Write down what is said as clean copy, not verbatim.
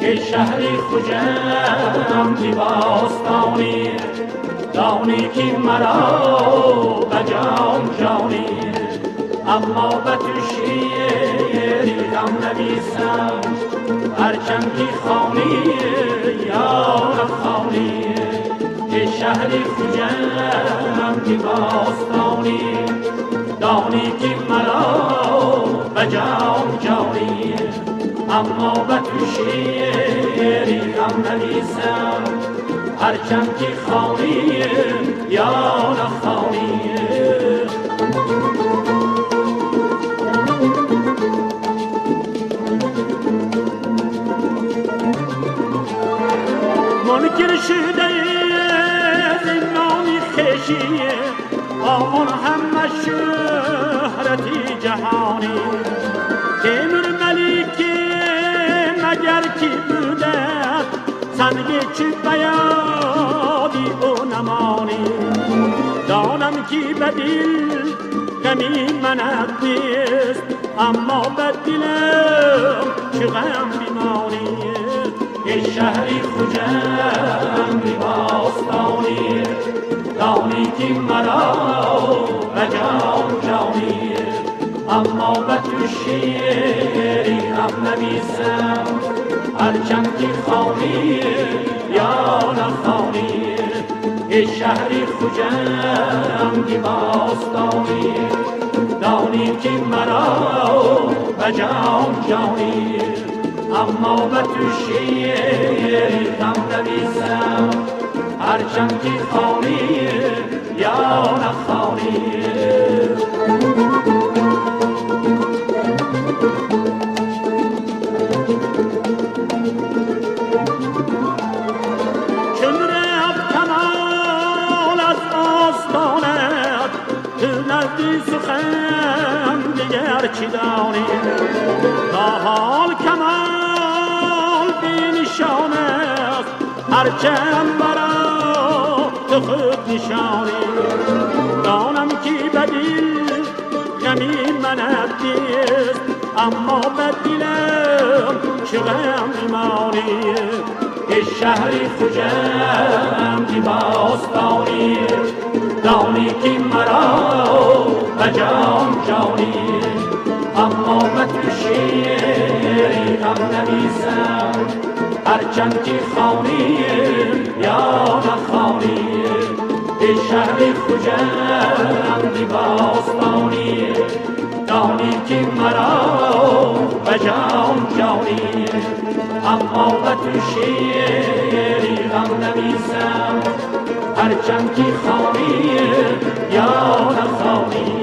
که شهری خوشم دیواستانی دانی که مرا بجام جانی اما به تو شیری غم نویسم هرچند که خانی یا نخانی که شهری خوشم دیواستانی دانی که مرا بجام جانی اما به تو شیری غم نویسم هرچند که خانی یا نخانی منکر شده زندانی خشیه آن همه شهرتی جهانی تیمور ملیکی مگر کی بوده سنگی چی بیادی او نمانی دانم کی بدیل غمی منت نیست اما بدیلم چه غم بیمانی ای شهری خوشم دیواستانی دانی که مرا بجام جانی اما به تو شیری غم نویسم هرچند که خانی یا نخانی ای شهری خوشم دیواستانی دانی که مرا بجام جانی اما به تو شیری غم نویسم هرچند که خانی یا نخانی چون رفت کمال از آستانت تو نزدی سخن دیگر چی دانی تا حال کمال بی نشان است هرچند برا تو خود نشانی دانم که بدیل غمی منت نیست اما بدیلم چه غم بیماری ای شهری خوشم دیواستانی دانی که مرا بجام جانی اما به تو شیری غم نویسم هرچند که خانی یا نخانی ای شهری خوشم دیواستانی دانی که مرا بجام جانی اما به تو شیری غم نویسم هرچند که خانی یا نخانی